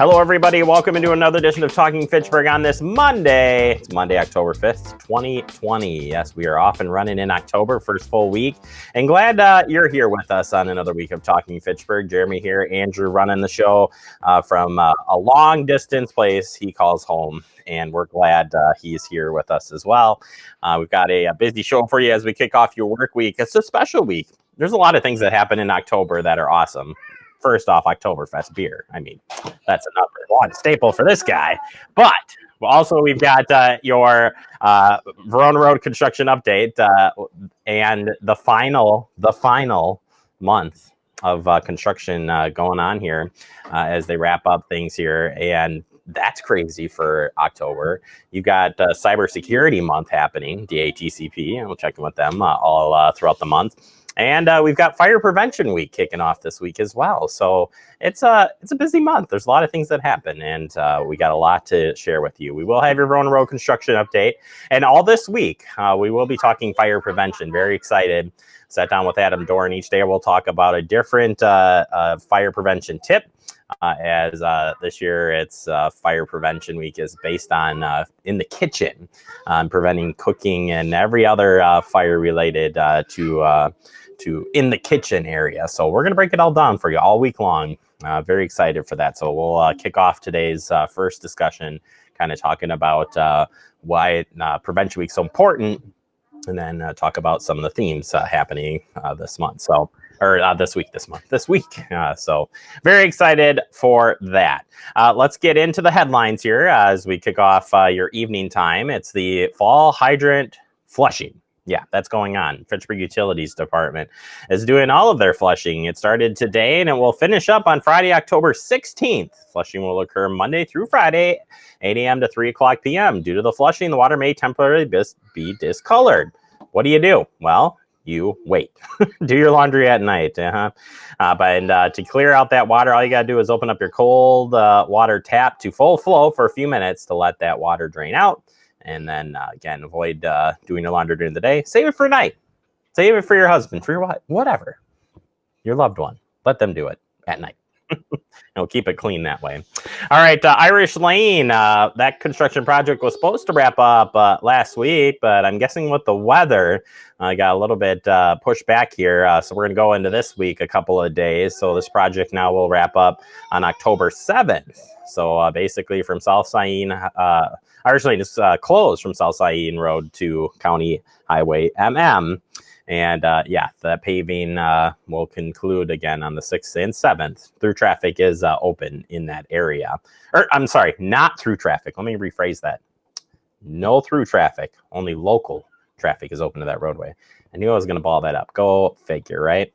Hello, everybody. Welcome into another edition of Talking Fitchburg on this Monday. It's Monday, October 5th, 2020. Yes, we are off and running in October, first full week. And glad you're here with us on another week of Talking Fitchburg. Jeremy here, Andrew running the show from a long distance place he calls home. And we're glad he's here with us as well. We've got a busy show for you as we kick off your work week. It's a special week. There's a lot of things that happen in October that are awesome. First off, Oktoberfest beer. I mean, that's a number one staple for this guy. But also, we've got your Verona Road construction update and the final month of construction going on here as they wrap up things here. And that's crazy for October. You've got Cybersecurity Month happening, DATCP, and we'll check in with them all throughout the month. And we've got Fire Prevention Week kicking off this week as well. So it's a busy month. There's a lot of things that happen, and we got a lot to share with you. We will have your Verona Road construction update. And all this week, we will be talking fire prevention. Very excited. Sat down with Adam Dorn. Each day we'll talk about a different fire prevention tip. As this year, it's Fire Prevention Week is based on in the kitchen, preventing cooking and every other fire related to in the kitchen area. So we're going to break it all down for you all week long. Very excited for that. So we'll kick off today's first discussion, kind of talking about why Prevention Week is so important, and then talk about some of the themes happening this month. This week. So very excited for that. Let's get into the headlines here as we kick off your evening time. It's the fall hydrant flushing. Yeah, that's going on. Fitchburg Utilities Department is doing all of their flushing. It started today and it will finish up on Friday, October 16th. Flushing will occur Monday through Friday, 8 a.m. to 3 o'clock p.m. Due to the flushing, the water may temporarily be discolored. What do? Well, you wait. Do your laundry at night. But to clear out that water, all you got to do is open up your cold water tap to full flow for a few minutes to let that water drain out. And then, again, avoid doing your laundry during the day. Save it for night. Save it for your husband, for your whatever. Your loved one. Let them do it at night. And we'll keep it clean that way. All right, Irish Lane. That construction project was supposed to wrap up last week, but I'm guessing with the weather, I got a little bit pushed back here. So we're going to go into this week a couple of days. So this project now will wrap up on October 7th. So basically from South Saline, Irish Lane is closed from South Saline Road to County Highway MM. And the paving will conclude again on the 6th and 7th. Through traffic is open in that area. I'm sorry, not through traffic. Let me rephrase that. No through traffic. Only local traffic is open to that roadway. I knew I was going to ball that up. Go figure, right?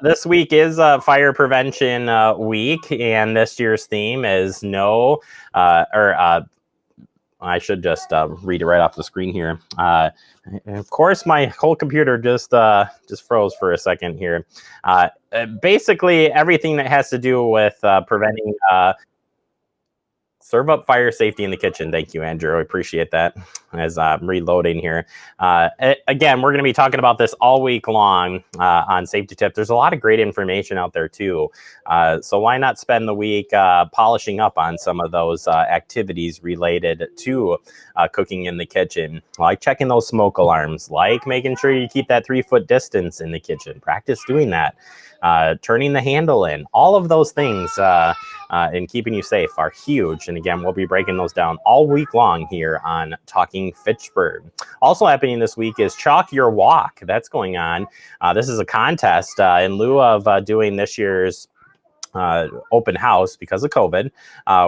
This week is Fire Prevention Week, and this year's theme is I should just read it right off the screen here. Of course, my whole computer just froze for a second here. Basically, everything that has to do with preventing serve up fire safety in the kitchen. Thank you, Andrew. I appreciate that as I'm reloading here. Again, we're going to be talking about this all week long on Safety Tip. There's a lot of great information out there, too. So why not spend the week polishing up on some of those activities related to cooking in the kitchen, like checking those smoke alarms, like making sure you keep that 3-foot distance in the kitchen. Practice doing that. Turning the handle in. All of those things in keeping you safe are huge. And again, we'll be breaking those down all week long here on Talking Fitchburg. Also happening this week is Chalk Your Walk. That's going on. This is a contest in lieu of doing this year's open house because of COVID.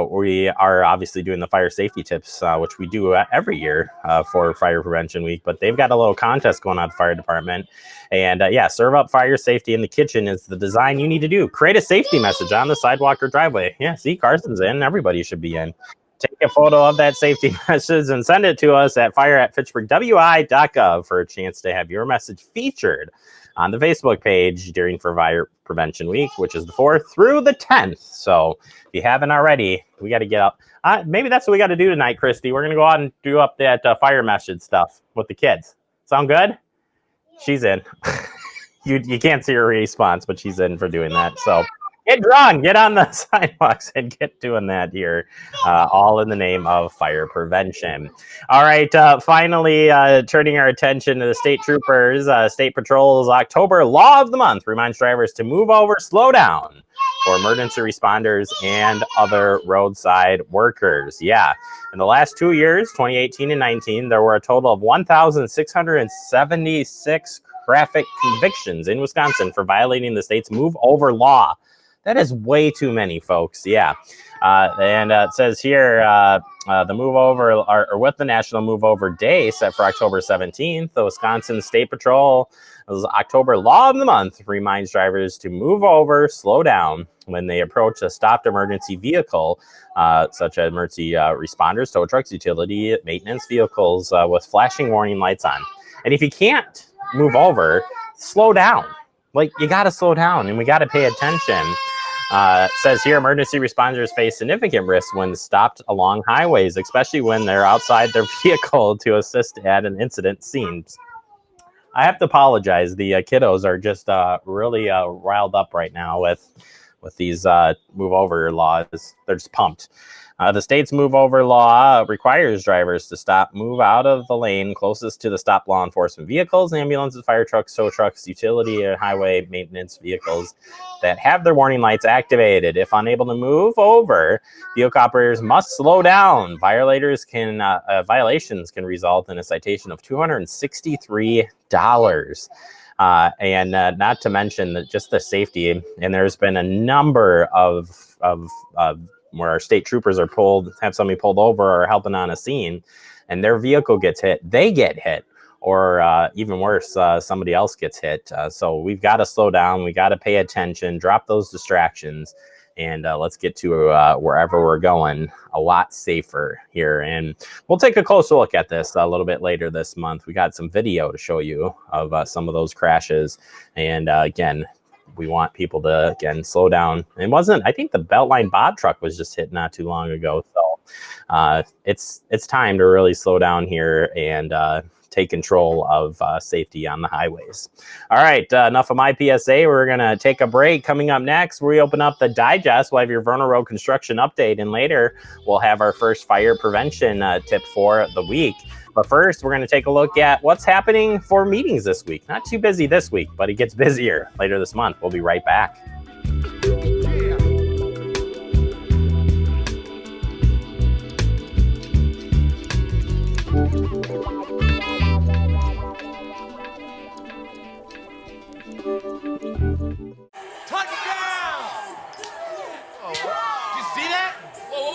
We are obviously doing the fire safety tips, which we do every year for Fire Prevention Week, but they've got a little contest going on at the fire department. And serve up fire safety in the kitchen is the design you need to do. Create a safety message on the sidewalk or driveway. Yeah, see, Carson's in. Everybody should be in. Take a photo of that safety message and send it to us at fire@fitchburgwi.gov for a chance to have your message featured on the Facebook page during Fire Prevention Week, which is the 4th through the 10th. So if you haven't already, we got to get up. Maybe that's what we got to do tonight, Christy. We're going to go out and do up that fire message stuff with the kids. Sound good? She's in. You can't see her response, but she's in for doing that. So Get drunk, get on the sidewalks and get doing that here, all in the name of fire prevention. All right, finally, turning our attention to the state troopers. State Patrol's October Law of the Month reminds drivers to move over, slow down for emergency responders and other roadside workers. Yeah, in the last 2 years, 2018 and 19, there were a total of 1,676 traffic convictions in Wisconsin for violating the state's move over law. That is way too many, folks. Yeah. And it says here, the move over, or with the National Move Over Day set for October 17th, the Wisconsin State Patrol, October Law of the Month, reminds drivers to move over, slow down when they approach a stopped emergency vehicle, such as emergency responders, tow trucks, utility, maintenance vehicles with flashing warning lights on. And if you can't move over, slow down. Like, you got to slow down and we got to pay attention. It says here, emergency responders face significant risks when stopped along highways, especially when they're outside their vehicle to assist at an incident scene. I have to apologize. The kiddos are just really riled up right now with these move over laws. They're just pumped. The state's move over law requires drivers to stop, move out of the lane closest to the stop law enforcement vehicles, ambulances, fire trucks, tow trucks, utility and highway maintenance vehicles that have their warning lights activated. If unable to move over, vehicle operators must slow down. Violations can result in a citation of $263. And not to mention that just the safety. And there's been a number of where our state troopers are have somebody pulled over or helping on a scene, and their vehicle gets hit, they get hit, or even worse, somebody else gets hit. So we've got to slow down. We got to pay attention, drop those distractions, and let's get to wherever we're going a lot safer here. And we'll take a closer look at this a little bit later this month. We got some video to show you of some of those crashes. And again, we want people to, again, slow down. I think the Beltline Bob truck was just hit not too long ago. So it's time to really slow down here and take control of safety on the highways. All right, enough of my PSA. We're going to take a break. Coming up next, we open up the digest. We'll have your Verno Road construction update, and later we'll have our first fire prevention tip for the week. But first, we're going to take a look at what's happening for meetings this week. Not too busy this week, but it gets busier later this month. We'll be right back.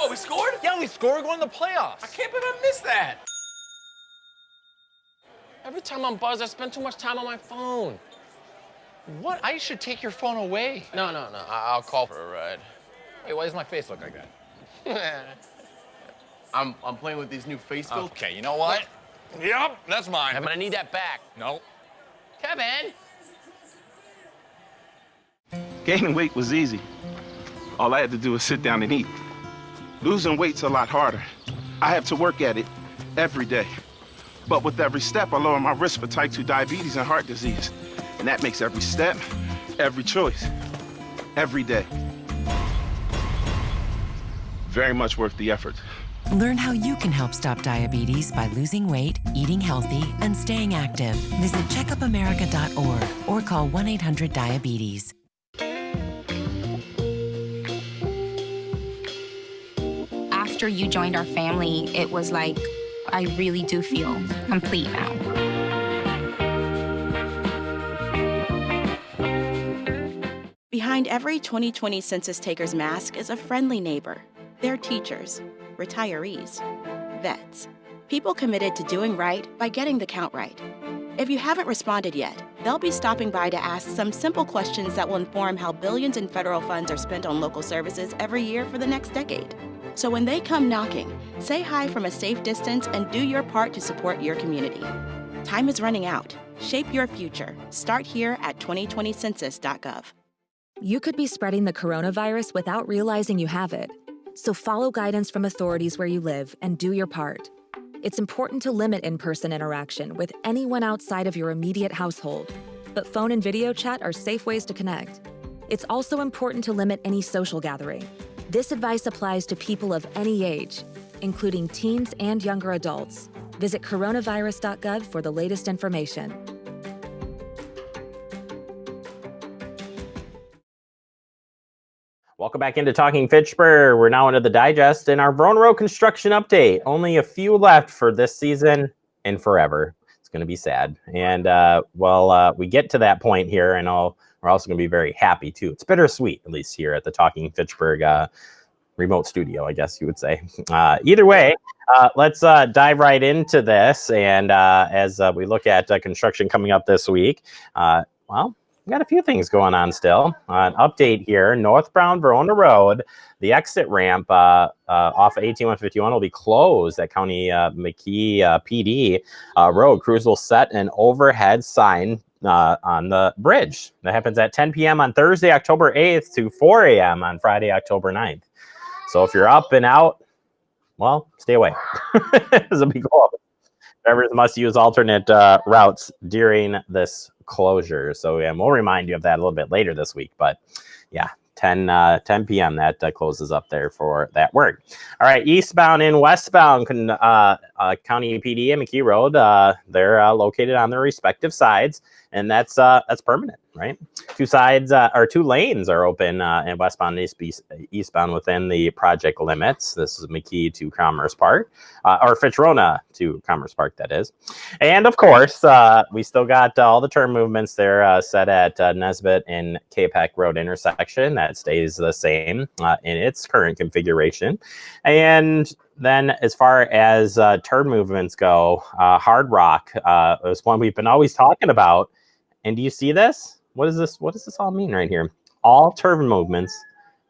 We scored? Yeah, we scored going to the playoffs. I can't believe I missed that. Every time I'm buzzed, I spend too much time on my phone. What? I should take your phone away. No. I'll call for a ride. Wait, why does my face look like that? I'm playing with these new face filters. Okay, you know what? Yep, that's mine. I'm gonna need that back. No. Kevin! Gaining weight was easy. All I had to do was sit down and eat. Losing weight's a lot harder. I have to work at it every day. But with every step, I lower my risk for type 2 diabetes and heart disease. And that makes every step, every choice, every day very much worth the effort. Learn how you can help stop diabetes by losing weight, eating healthy, and staying active. Visit checkupamerica.org or call 1-800-DIABETES. After you joined our family, it was like, I really do feel complete now. Behind every 2020 census taker's mask is a friendly neighbor. They're teachers, retirees, vets, people committed to doing right by getting the count right. If you haven't responded yet, they'll be stopping by to ask some simple questions that will inform how billions in federal funds are spent on local services every year for the next decade. So when they come knocking, say hi from a safe distance and do your part to support your community. Time is running out. Shape your future. Start here at 2020census.gov. You could be spreading the coronavirus without realizing you have it. So follow guidance from authorities where you live and do your part. It's important to limit in-person interaction with anyone outside of your immediate household, but phone and video chat are safe ways to connect. It's also important to limit any social gathering. This advice applies to people of any age, including teens and younger adults. Visit coronavirus.gov for the latest information. Welcome back into Talking Fitchburg. We're now into the digest and our Verona Road construction update. Only a few left for this season and forever. It's going to be sad. And we get to that point here, and we're also going to be very happy too. It's bittersweet, at least here at the Talking Fitchburg remote studio, I guess you would say. Either way, let's dive right into this. And as we look at construction coming up this week, we got a few things going on still. An update here, northbound Verona Road, the exit ramp off of 18151 will be closed at County McKee PD Road. Crews will set an overhead sign on the bridge. That happens at 10 p.m. on Thursday, October 8th to 4 a.m. on Friday, October 9th. So if you're up and out, well, stay away. It's a big goal. Drivers must use alternate routes during this closure. So we'll remind you of that a little bit later this week. But yeah, 10 p.m. that closes up there for that work. All right, eastbound and westbound County PD and McKee Road, they're located on their respective sides, and that's permanent, right? Two lanes are open in westbound and eastbound within the project limits. This is McKee to Commerce Park, or Fitchburg to Commerce Park, that is. And of course, we still got all the turn movements there set at Nesbitt and Capac Road intersection. That stays the same in its current configuration. And then as far as turn movements go, Hard Rock is one we've been always talking about. And do you see this? What is this? What does this all mean right here? All turn movements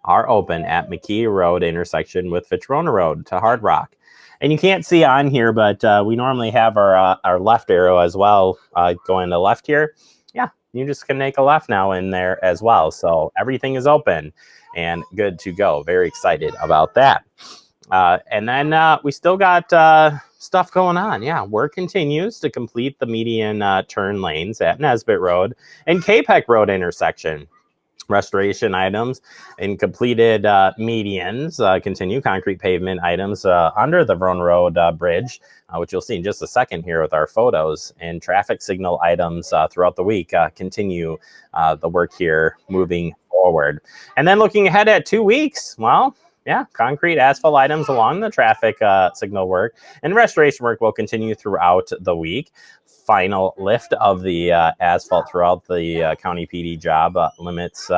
are open at McKee Road intersection with Fitchburg Road to Hard Rock. And you can't see on here, but we normally have our left arrow as well going to the left here. Yeah, you just can make a left now in there as well. So everything is open and good to go. Very excited about that. And then we still got stuff going on. Yeah, work continues to complete the median turn lanes at Nesbitt Road and Capac Road intersection. Restoration items and completed medians continue. Concrete pavement items under the Verona Road bridge, which you'll see in just a second here with our photos, and traffic signal items throughout the week continue the work here moving forward. And then looking ahead at 2 weeks, well, yeah, concrete asphalt items along the traffic signal work and restoration work will continue throughout the week. Final lift of the asphalt throughout the county PD job limits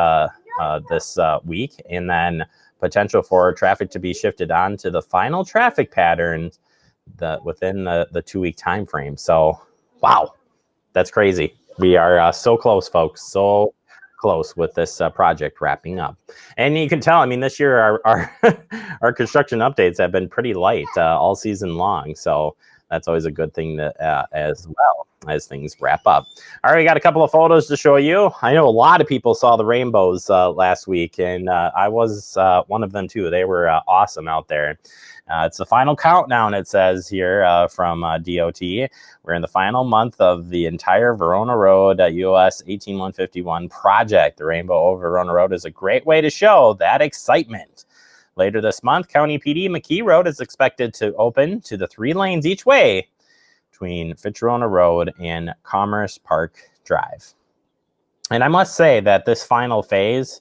this week, and then potential for traffic to be shifted on to the final traffic patterns within the 2 week time frame. So, wow, that's crazy. We are so close, folks. So close with this project wrapping up. And you can tell, I mean, this year our construction updates have been pretty light all season long. So that's always a good thing as well as things wrap up. All right, we got a couple of photos to show you. I know a lot of people saw the rainbows last week, and I was one of them too. They were awesome out there. It's the final countdown, it says here from DOT. We're in the final month of the entire Verona Road US 18151 project. The rainbow over Verona Road is a great way to show that excitement. Later this month, County PD McKee Road is expected to open to the 3 lanes each way between Fitchburg Road and Commerce Park Drive. And I must say that this final phase,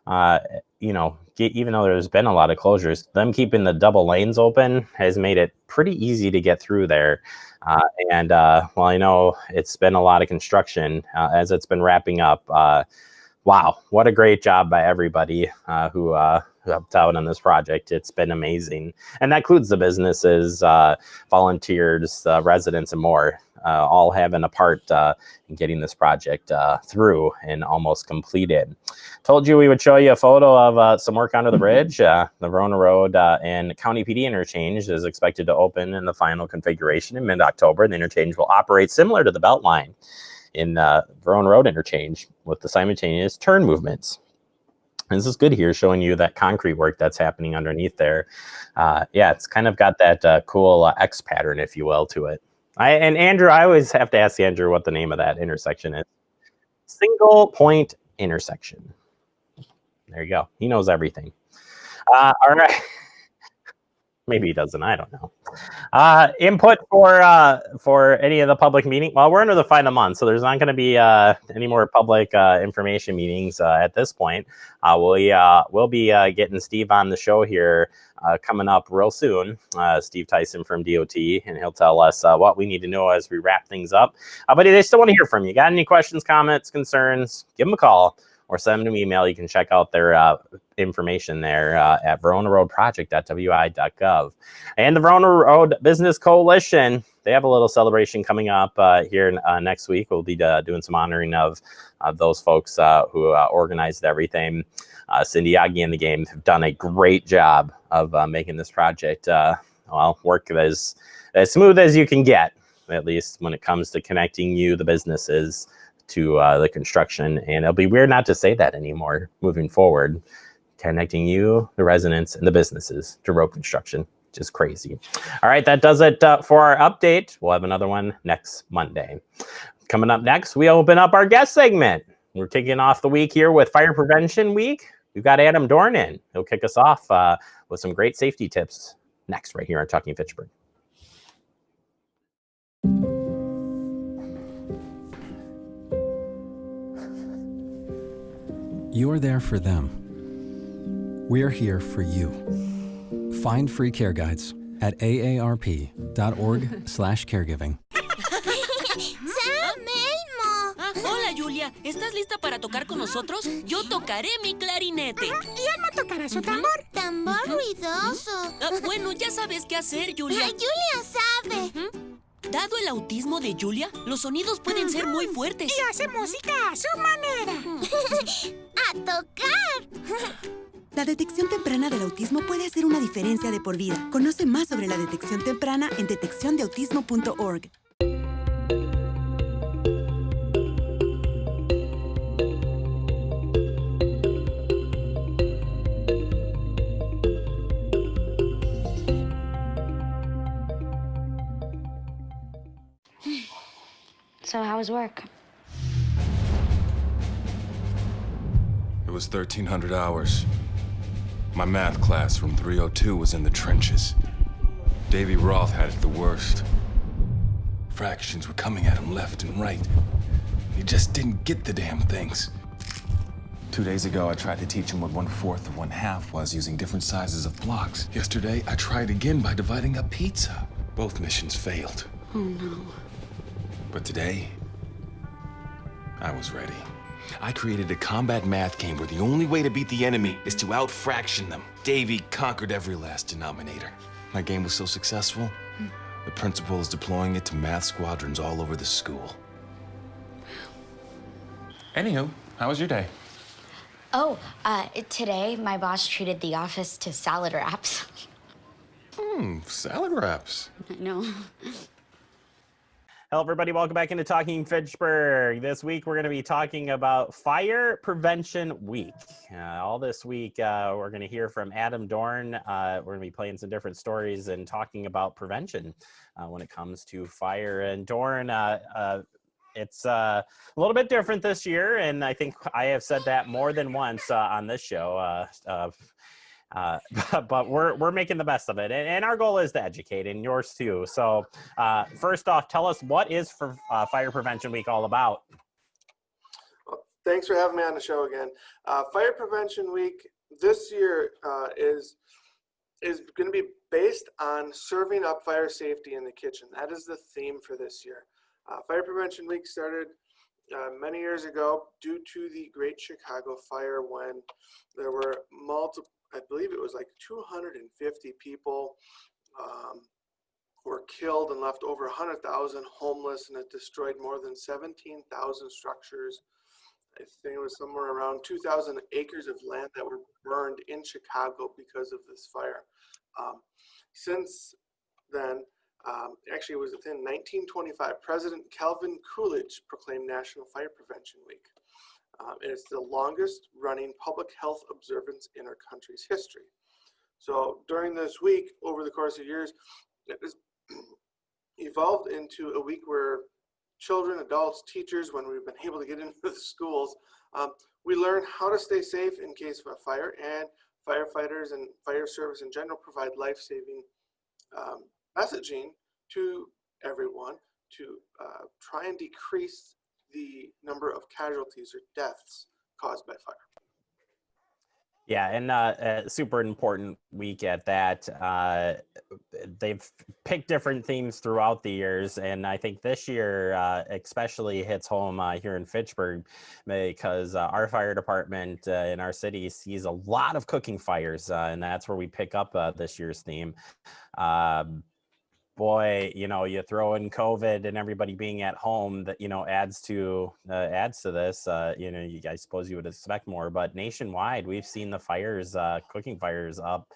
even though there's been a lot of closures, them keeping the double lanes open has made it pretty easy to get through there. While I know it's been a lot of construction as it's been wrapping up, wow, what a great job by everybody who helped out on this project. It's been amazing. And that includes the businesses, volunteers, residents, and more, all having a part in getting this project through and almost completed. Told you we would show you a photo of some work under the bridge. The Verona Road and County PD interchange is expected to open in the final configuration in mid-October. The interchange will operate similar to the Beltline in Verona Road interchange with the simultaneous turn movements. And this is good here, showing you that concrete work that's happening underneath there. It's kind of got that cool X pattern, if you will, to it. And Andrew, I always have to ask Andrew what the name of that intersection is. Single point intersection. There you go. He knows everything. All right. Maybe he doesn't. I don't know. Input for any of the public meeting. Well, we're into the final month, so there's not going to be any more public information meetings at this point. We'll be getting Steve on the show here coming up real soon. Steve Tyson from DOT, and he'll tell us what we need to know as we wrap things up. But they still want to hear from you. Got any questions, comments, concerns? Give them a call or send them an email. You can check out their information there at veronaroadproject.wi.gov. And the Verona Road Business Coalition, they have a little celebration coming up here next week. We'll be doing some honoring of those folks who organized everything. Cindy Yagi and the game have done a great job of making this project work as smooth as you can get, at least when it comes to connecting you, the businesses, to the construction. And it'll be weird not to say that anymore moving forward. Connecting you, the residents, and the businesses to road construction. Just crazy. All right, that does it for our update. We'll have another one next Monday. Coming up next, we open up our guest segment. We're kicking off the week here with Fire Prevention Week. We've got Adam Dorn in. He'll kick us off with some great safety tips next right here on Talking Fitchburg. You're there for them. We're here for you. Find free care guides at aarp.org/caregiving. Hola, Julia. ¿Estás lista para tocar con nosotros? Yo tocaré mi clarinete. Y Alma tocará su tambor. Tambor ruidoso. Bueno, ya sabes qué hacer, Julia. Julia sabe. Dado el autismo de Julia, los sonidos pueden ser muy fuertes. Y hace música a su manera. ¡A tocar! La detección temprana del autismo puede hacer una diferencia de por vida. Conoce más sobre la detección temprana en detecciondeautismo.org. So how was work? It was 1,300 hours. My math class from 302 was in the trenches. Davy Roth had it the worst. Fractions were coming at him left and right. He just didn't get the damn things. 2 days ago, I tried to teach him what 1/4 of 1/2 was using different sizes of blocks. Yesterday, I tried again by dividing up pizza. Both missions failed. Oh, no. But today, I was ready. I created a combat math game where the only way to beat the enemy is to out-fraction them. Davy conquered every last denominator. My game was so successful, the principal is deploying it to math squadrons all over the school. Anywho, how was your day? Oh, today my boss treated the office to salad wraps. Salad wraps. No. Hello, everybody. Welcome back into Talking Fitchburg. This week, we're going to be talking about Fire Prevention Week. All this week, we're going to hear from Adam Dorn. We're going to be playing some different stories and talking about prevention when it comes to fire. And Dorn, it's a little bit different this year, and I think I have said that more than once on this show. But we're making the best of it, and our goal is to educate, and yours too. So first off, tell us, what is Fire Prevention Week all about? Well, thanks for having me on the show again. Fire Prevention Week this year is going to be based on serving up fire safety in the kitchen. That is the theme for this year. Fire Prevention Week started many years ago due to the Great Chicago Fire, when there were multiple, I believe it was like 250 people were killed and left over 100,000 homeless, and it destroyed more than 17,000 structures. I think it was somewhere around 2,000 acres of land that were burned in Chicago because of this fire. Since then, actually it was within 1925, President Calvin Coolidge proclaimed National Fire Prevention Week. And it's the longest running public health observance in our country's history. So during this week, over the course of years, it has evolved into a week where children, adults, teachers, when we've been able to get into the schools, we learn how to stay safe in case of a fire, and firefighters and fire service in general provide life-saving messaging to everyone to try and decrease the number of casualties or deaths caused by fire. Yeah, and super important week at that. They've picked different themes throughout the years, and I think this year especially hits home here in Fitchburg because our fire department in our city sees a lot of cooking fires, and that's where we pick up this year's theme. Boy, you throw in COVID and everybody being at home, that adds to this. I suppose you would expect more, but nationwide we've seen the fires, cooking fires, up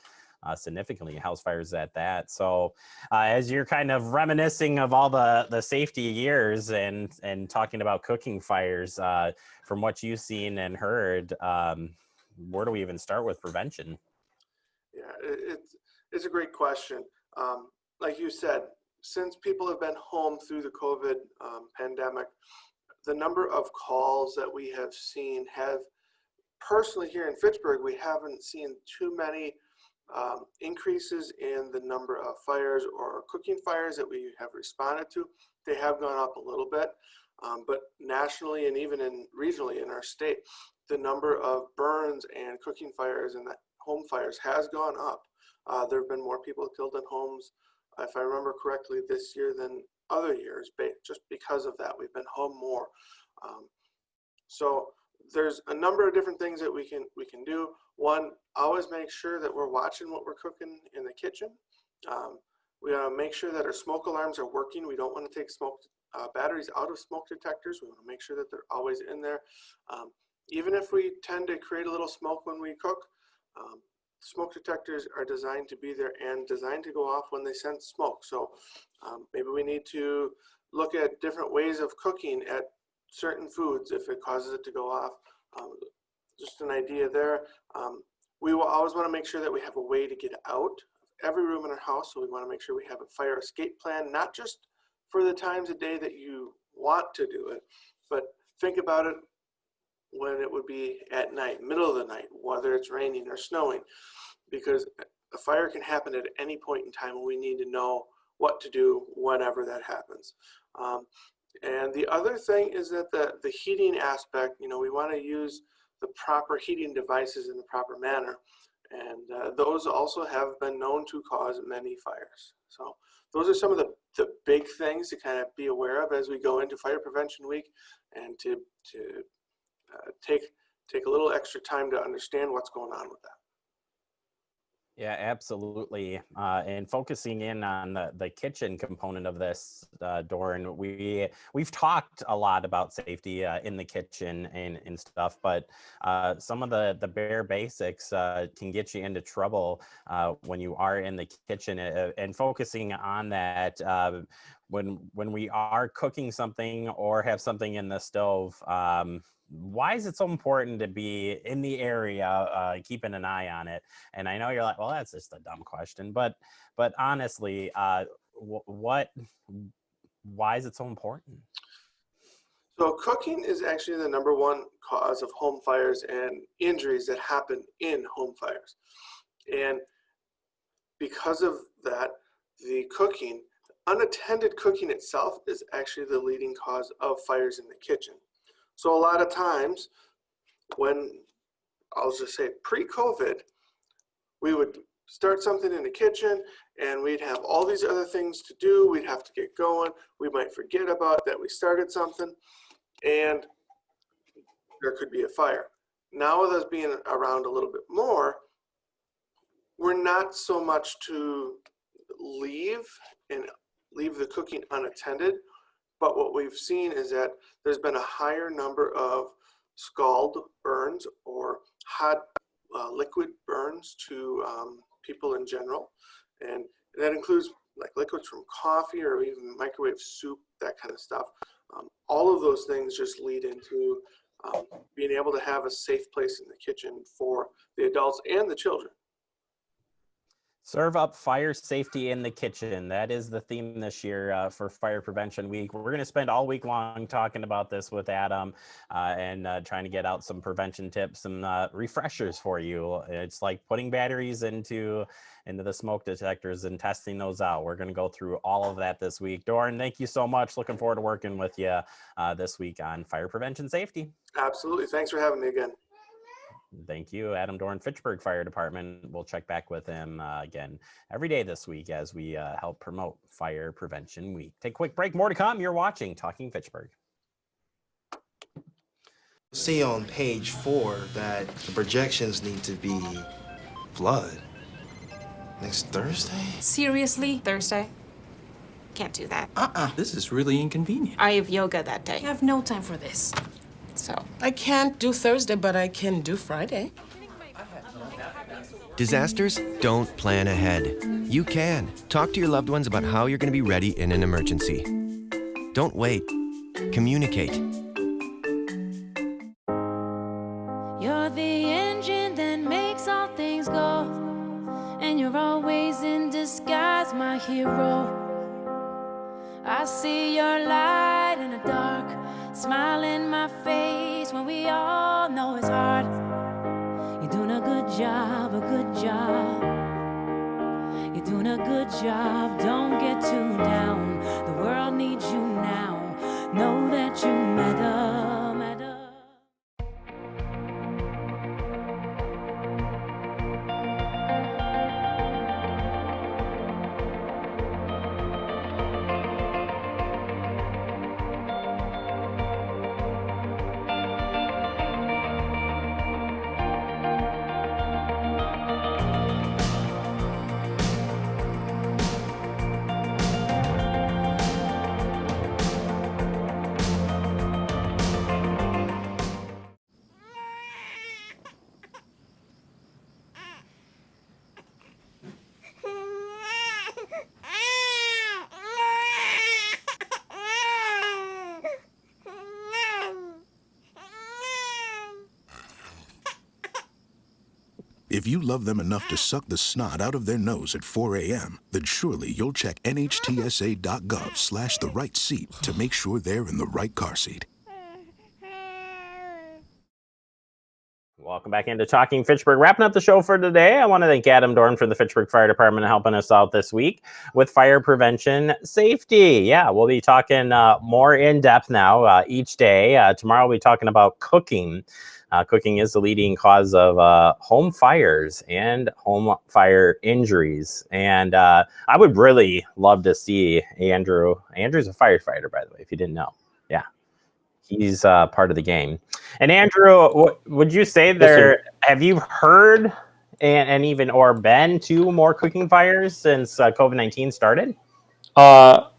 significantly, house fires at that. So as you're kind of reminiscing of all the safety years and talking about cooking fires, from what you've seen and heard, where do we even start with prevention? Yeah, it's a great question. Like you said, since people have been home through the COVID pandemic, the number of calls that we have seen have, personally here in Fitchburg, we haven't seen too many increases in the number of fires or cooking fires that we have responded to. They have gone up a little bit, but nationally and even regionally in our state, the number of burns and cooking fires and home fires has gone up. There have been more people killed in homes, if I remember correctly, this year than other years, just because of that. We've been home more. So there's a number of different things that we can do. One, always make sure that we're watching what we're cooking in the kitchen. We gotta make sure that our smoke alarms are working. We don't want to take smoke batteries out of smoke detectors. We want to make sure that they're always in there. Even if we tend to create a little smoke when we cook, smoke detectors are designed to be there and designed to go off when they sense smoke. So maybe we need to look at different ways of cooking at certain foods if it causes it to go off. Just an idea there. We will always want to make sure that we have a way to get out of every room in our house. So we want to make sure we have a fire escape plan, not just for the times of day that you want to do it, but think about it when it would be at night, middle of the night, whether it's raining or snowing, because a fire can happen at any point in time and we need to know what to do whenever that happens. And the other thing is that the heating aspect, we want to use the proper heating devices in the proper manner. And those also have been known to cause many fires. So those are some of the big things to kind of be aware of as we go into Fire Prevention Week, and to take a little extra time to understand what's going on with that. Yeah, absolutely. And focusing in on the kitchen component of this, Doran, we've talked a lot about safety in the kitchen and stuff, but some of the bare basics can get you into trouble when you are in the kitchen. And focusing on that, when we are cooking something or have something in the stove, why is it so important to be in the area, keeping an eye on it? And I know you're like, well, that's just a dumb question, but honestly, why is it so important? So cooking is actually the #1 cause of home fires and injuries that happen in home fires. And because of that, the cooking, unattended cooking itself, is actually the leading cause of fires in the kitchen. So a lot of times when, I'll just say pre-COVID, we would start something in the kitchen and we'd have all these other things to do. We'd have to get going. We might forget about that we started something and there could be a fire. Now with us being around a little bit more, we're not so much to leave the cooking unattended. But what we've seen is that there's been a higher number of scald burns or hot liquid burns to people in general. And that includes like liquids from coffee or even microwave soup, that kind of stuff. All of those things just lead into being able to have a safe place in the kitchen for the adults and the children. Serve up fire safety in the kitchen. That is the theme this year for Fire Prevention Week. We're going to spend all week long talking about this with Adam and trying to get out some prevention tips and refreshers for you. It's like putting batteries into the smoke detectors and testing those out. We're going to go through all of that this week. Doran, thank you so much. Looking forward to working with you this week on fire prevention safety. Absolutely. Thanks for having me again. Thank you, Adam Doran, Fitchburg Fire Department. We'll check back with him again every day this week as we help promote Fire Prevention Week. Take a quick break. More to come. You're watching Talking Fitchburg. See on page 4 that the projections need to be flood next Thursday. Seriously? Thursday? Can't do that. This is really inconvenient. I have yoga that day. I have no time for this. So I can't do Thursday, but I can do Friday. Disasters don't plan ahead. You can. Talk to your loved ones about how you're going to be ready in an emergency. Don't wait. Communicate. You're the engine that makes all things go, and you're always in disguise, my hero. I see your light in the dark, smile in my face when we all know it's hard. You're doing a good job, a good job. You're doing a good job, don't get too down. The world needs you now, know that you matter. If you love them enough to suck the snot out of their nose at 4 a.m., then surely you'll check NHTSA.gov/the right seat to make sure they're in the right car seat. Welcome back into Talking Fitchburg. Wrapping up the show for today, I want to thank Adam Dorn from the Fitchburg Fire Department helping us out this week with fire prevention safety. Yeah, we'll be talking more in depth now each day. Tomorrow we'll be talking about cooking. Cooking is the leading cause of home fires and home fire injuries. And I would really love to see Andrew. Andrew's a firefighter, by the way, if you didn't know. Yeah, he's part of the game. And Andrew, would you say have you heard and even or been to more cooking fires since COVID-19 started? Not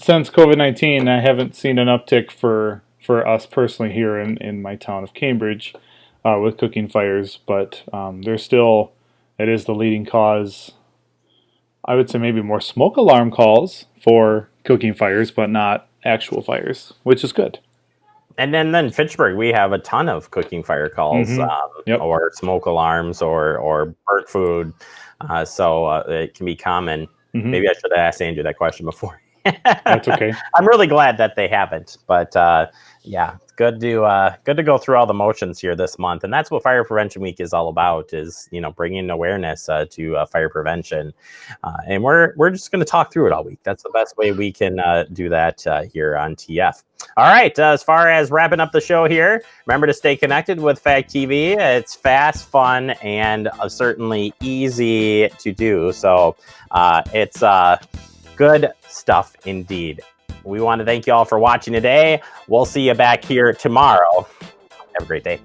since COVID-19. I haven't seen an uptick for us personally here in my town of Cambridge with cooking fires, but there's still, it is the leading cause. I would say maybe more smoke alarm calls for cooking fires, but not actual fires, which is good. And then Fitchburg, we have a ton of cooking fire calls or smoke alarms or burnt food. So it can be common. Maybe I should have asked Andrew that question before. That's okay. I'm really glad that they haven't, but yeah, it's good to go through all the motions here this month, and that's what Fire Prevention Week is all about. Is bringing awareness to fire prevention, and we're just going to talk through it all week. That's the best way we can do that here on TF. All right, as far as wrapping up the show here, remember to stay connected with Fact TV. It's fast, fun, and certainly easy to do. So it's good stuff indeed. We want to thank you all for watching today. We'll see you back here tomorrow. Have a great day.